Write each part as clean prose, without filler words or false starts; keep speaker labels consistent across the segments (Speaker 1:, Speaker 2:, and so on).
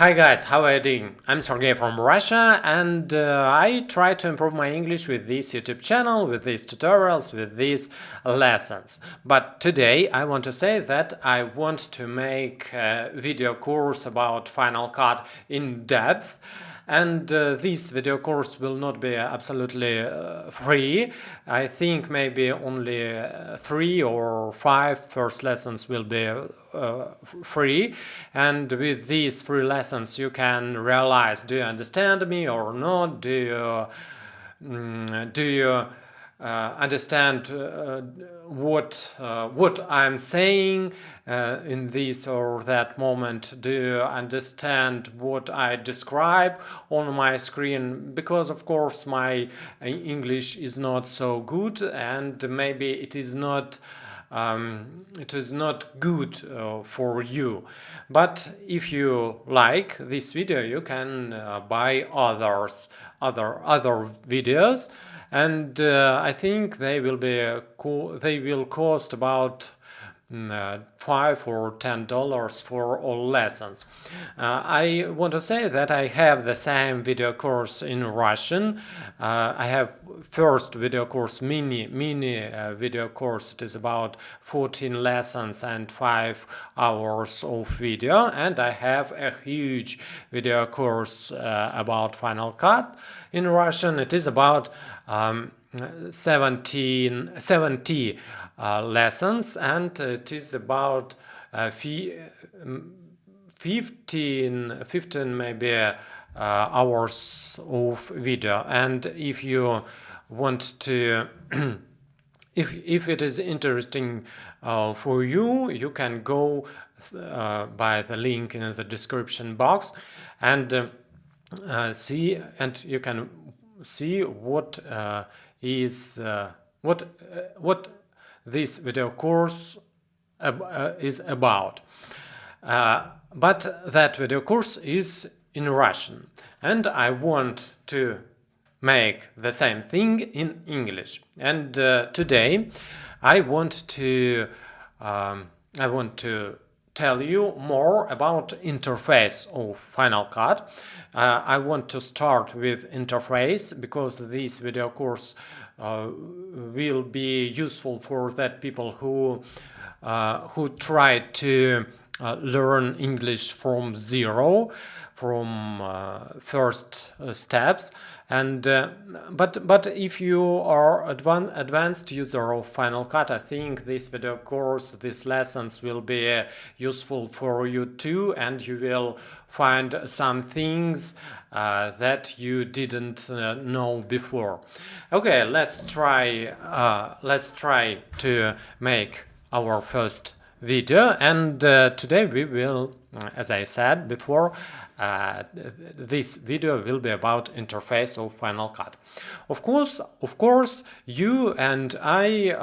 Speaker 1: Hi guys, how are you doing? I'm Sergey from Russia, and I try to improve my English with this YouTube channel, with these tutorials, with these lessons. But today I want to say that I want to make a video course about Final Cut in depth. And this video course will not be absolutely free. I think maybe only 3 or 5 first lessons will be free, and with these free lessons you can realize, do you understand me or not, do you understand what I'm saying in this or that moment? Do you understand what I describe on my screen? Because of course my English is not so good, and maybe it is not good for you. But if you like this video, you can buy other videos, and I think they will be they will cost about $5 or $10 for all lessons. I want to say that I have the same video course in Russian. I have first video course, mini video course. It is about 14 lessons and 5 hours of video, and I have a huge video course about Final Cut in Russian. It is about 70 lessons, and it is about 15 maybe hours of video. And if you want to if it is interesting for you, you can go by the link in the description box and see, and you can see what this video course is about. But that video course is in Russian, and I want to make the same thing in English. And today I want to tell you more about interface of Final Cut. I want to start with interface because this video course will be useful for that people who try to learn English from zero, from first steps. And but if you are advanced user of Final Cut, I think this video course, these lessons will be useful for you too, and you will find some things that you didn't know before. Okay, let's try to make our first video, and today we will, as I said before, this video will be about interface of Final Cut. Of course, you and I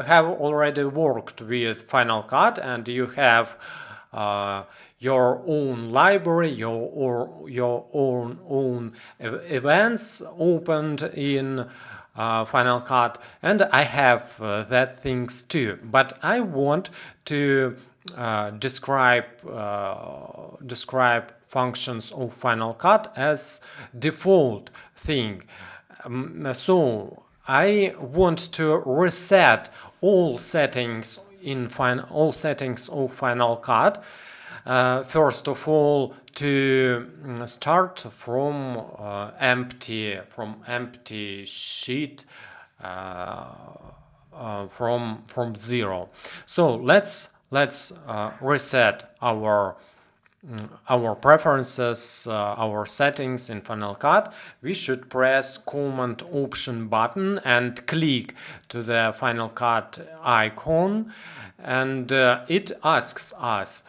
Speaker 1: have already worked with Final Cut, and you have your own library, your own events opened in Final Cut, and I have that things too. But I want to describe functions of Final Cut as default thing. So I want to reset all settings of Final Cut. First of all, to start from empty sheet, from zero. So let's reset our preferences, our settings in Final Cut. We should press Command Option button and click to the Final Cut icon, and it asks us,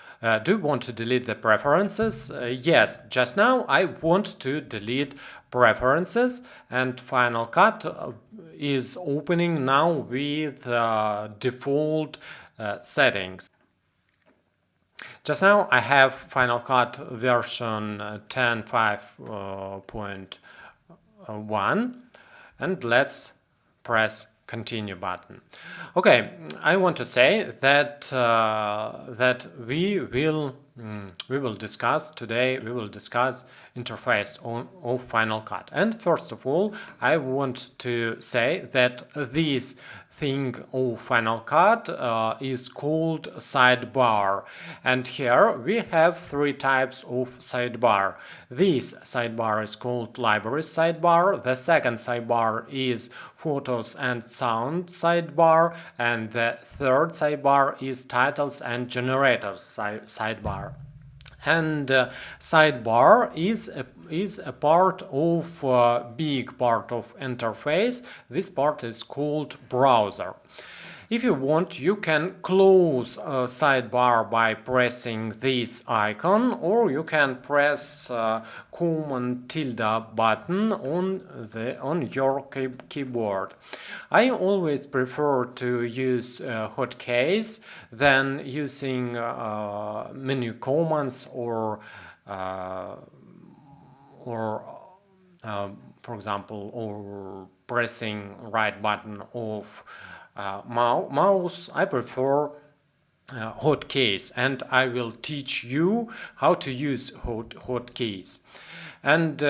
Speaker 1: do you want to delete the preferences? Yes, just now I want to delete preferences, and Final Cut is opening now with default settings. Just now I have Final Cut version 10.5.1, and let's press continue button. Okay, I want to say that we will discuss today. We will discuss interface of Final Cut. And first of all, I want to say that this thing of Final Cut is called sidebar, and here we have three types of sidebar. This sidebar is called library sidebar, the second sidebar is photos and sound sidebar, and the third sidebar is titles and generators sidebar. And sidebar is a part of big part of interface. This part is called browser. If you want, you can close a sidebar by pressing this icon, or you can press Command tilde button on your keyboard. I always prefer to use hotkeys than using menu commands or for example, or pressing right button of mouse. I prefer hotkeys, and I will teach you how to use hotkeys. And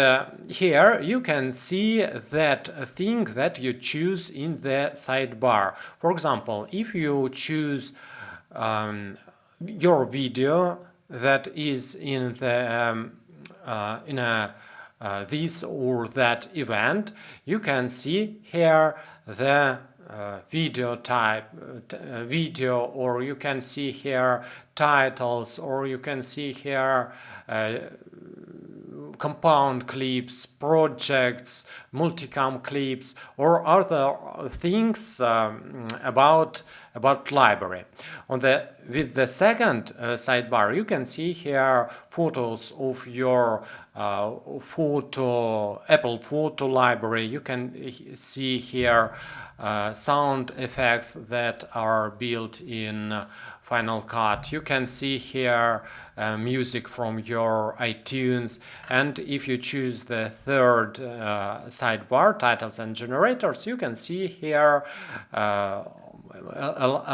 Speaker 1: here you can see that thing that you choose in the sidebar. For example, if you choose your video that is in the this or that event, you can see here the video type, video, or you can see here titles, or you can see here compound clips, projects, multicam clips, or other things about library. With the second sidebar, you can see here photos of your Apple photo library. You can see here sound effects that are built in Final Cut. You can see here music from your iTunes, and if you choose the third sidebar, titles and generators, you can see here a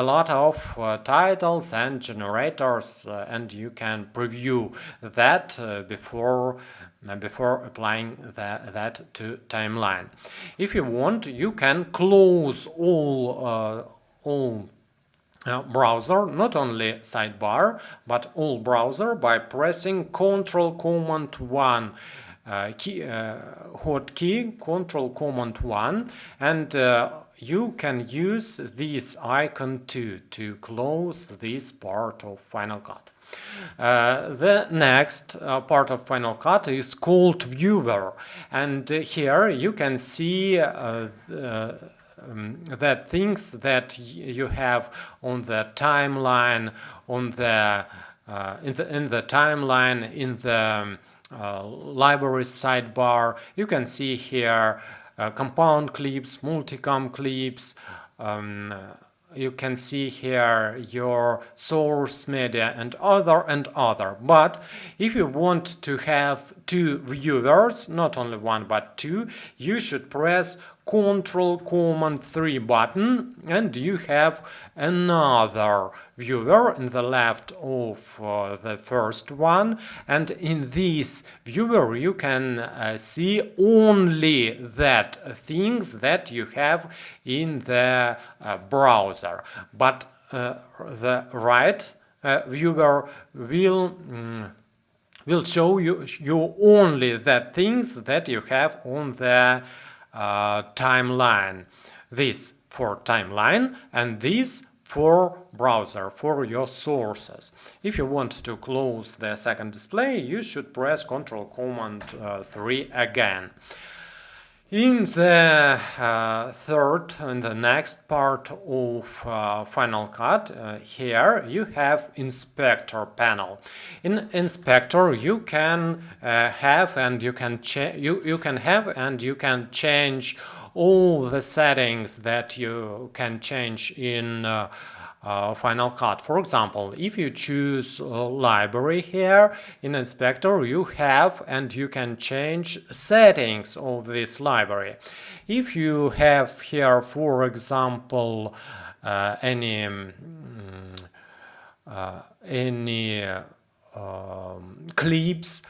Speaker 1: lot of titles and generators, and you can preview that before applying that to timeline. If you want, you can close all browser, not only sidebar, but all browser by pressing Ctrl Command 1 hotkey, Ctrl Command 1, and you can use this icon to close this part of Final Cut. The next part of Final Cut is called Viewer, and here you can see that things that you have on the timeline, on the in the timeline, in the library sidebar. You can see here compound clips, multicam clips. You can see here your source media and other. But if you want to have two viewers, not only one but two, you should press Ctrl Command 3 button, and you have another viewer in the left of the first one, and in this viewer you can see only that things that you have in the browser, but the right viewer will show you only the things that you have on the timeline. This for timeline, and this for browser, for your sources. If you want to close the second display, you should press Ctrl Command 3 again. In the in the next part of Final Cut, here you have Inspector panel. In Inspector, you can have and you can change all the settings that you can change in Final Cut. For example, if you choose library here in inspector, you have and you can change settings of this library. If you have here, for example, any clips,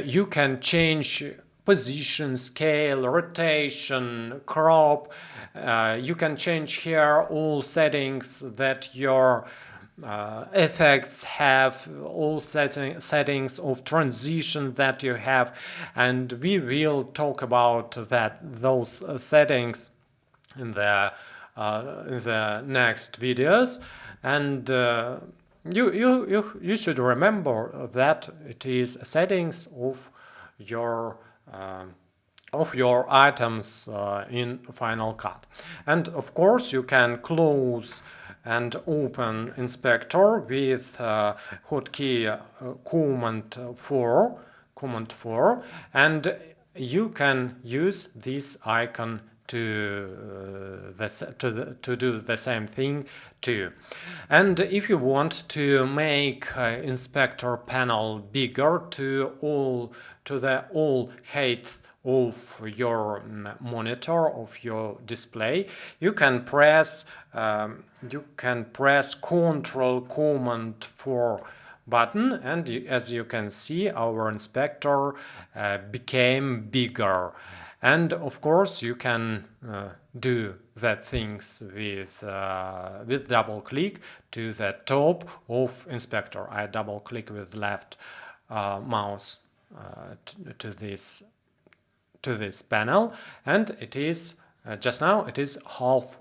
Speaker 1: you can change position, scale, rotation, crop. You can change here all settings that your effects have, all settings of transition that you have, and we will talk about those settings in the next videos. And you should remember that it is settings of your items in Final Cut. And of course you can close and open inspector with hotkey command 4, and you can use this icon to do the same thing too. And if you want to make inspector panel bigger to the all height of your monitor, of your display, you can press Control Command 4 button, and as you can see, our inspector became bigger. And of course you can do that things with double click to the top of inspector. I double click with left mouse to this panel, and it is just now it is half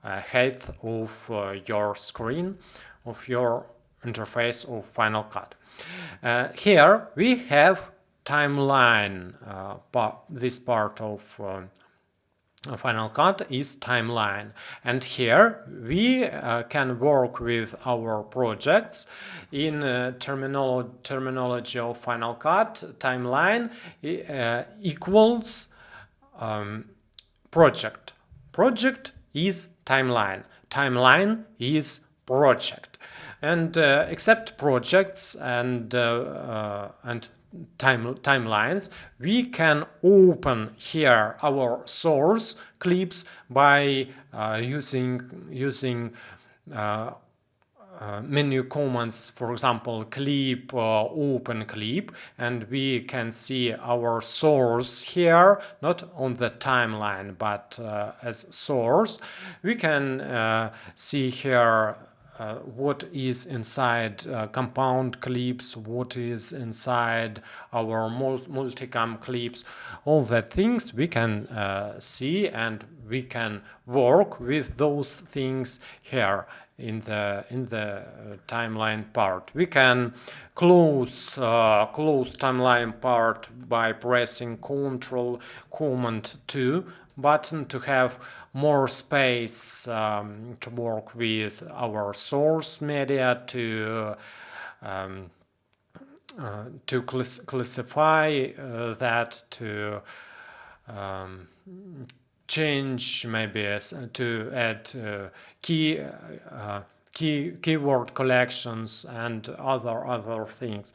Speaker 1: height of your screen, of your interface of Final Cut. Here we have timeline. This part of Final Cut is timeline, and here we can work with our projects in terminology of Final Cut. Timeline equals project. Project is timeline. Timeline is project. And except projects and timelines, we can open here our source clips by using menu commands, for example, clip, open clip, and we can see our source here, not on the timeline, but as source. We can see here what is inside compound clips, what is inside our multicam clips. All the things we can see, and we can work with those things here in the timeline part. We can close timeline part by pressing Control Command 2 button to have more space to work with our source media, to classify that, to change, maybe to add keyword collections and other things.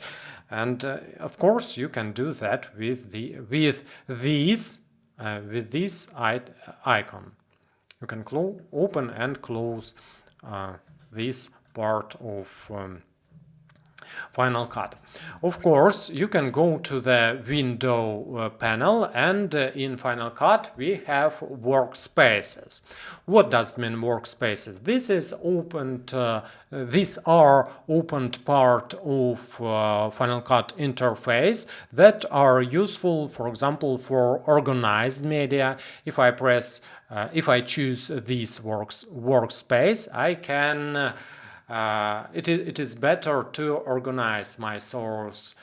Speaker 1: And of course you can do that with this icon. You can open and close this part of Final Cut. Of course, you can go to the window panel, and in Final Cut we have workspaces. What does it mean, workspaces? This is opened. These are opened part of Final Cut interface that are useful, for example, for organized media. If I choose this workspace, I can. It is better to organize my sources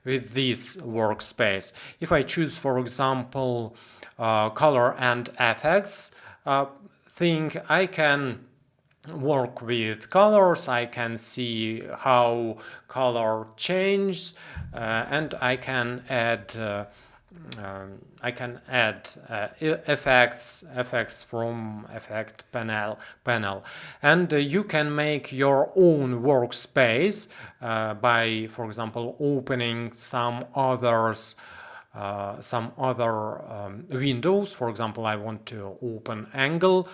Speaker 1: with this workspace. If I choose, for example, color and effects thing, I can work with colors. I can see how color changes, and I can add I can add effects from effect panel, and you can make your own workspace by, for example, opening some others. Some other windows. For example, I want to open angles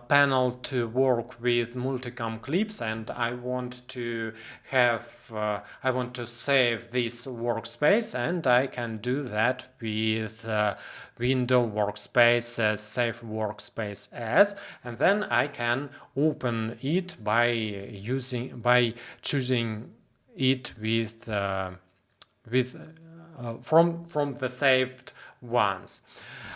Speaker 1: panel to work with multicam clips, and I want to save this workspace, and I can do that with window workspace as save workspace as, and then I can open it by choosing it with from the saved ones.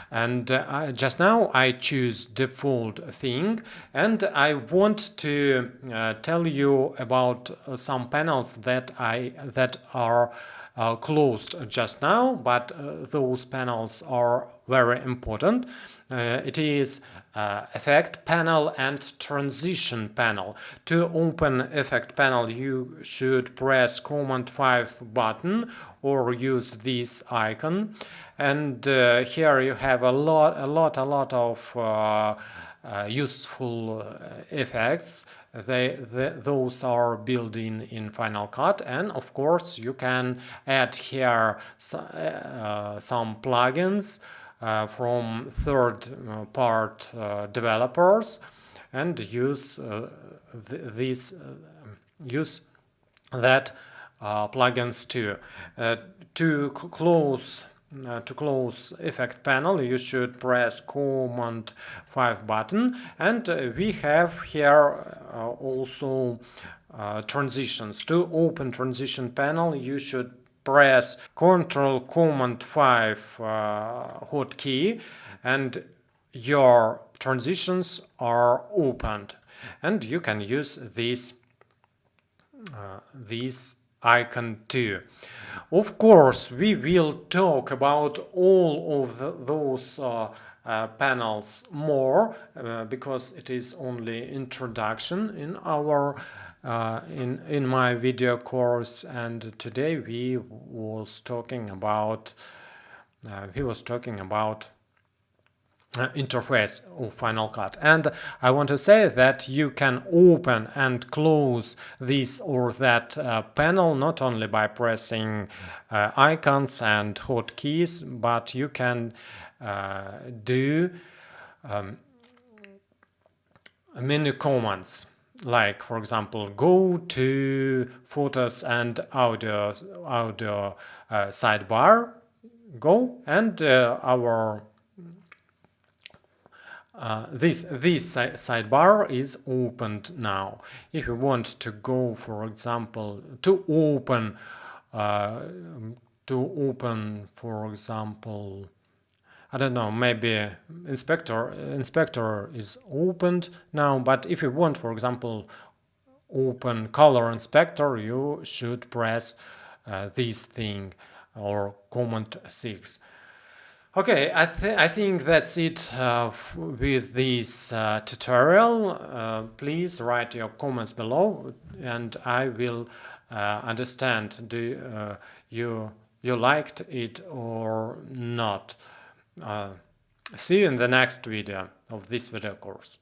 Speaker 1: And just now I choose default thing, and I want to tell you about some panels that are closed just now, but those panels are very important. It is effect panel and transition panel. To open effect panel, you should press Command 5 button or use this icon, and here you have a lot of useful effects. Those are built in Final Cut, and of course you can add here some plugins from third-part developers, and use use that plugins too. To close effect panel, you should press Command 5 button, and we have here also transitions. To open transition panel, you should press Ctrl Command 5 hotkey, and your transitions are opened, and you can use this icon too. Of course, we will talk about all of those panels more because it is only introduction in our in my video course, and today we was talking about interface of Final Cut. And I want to say that you can open and close this or that panel not only by pressing icons and hotkeys, but you can do menu commands, like, for example, go to photos and audio sidebar, go, and our this sidebar is opened now. If you want to go, for example, to open, for example, I don't know, maybe inspector is opened now, but if you want, for example, open color inspector, you should press this thing or Command 6. Okay, I think that's it with this tutorial. Please write your comments below, and I will understand do you liked it or not. See you in the next video of this video course.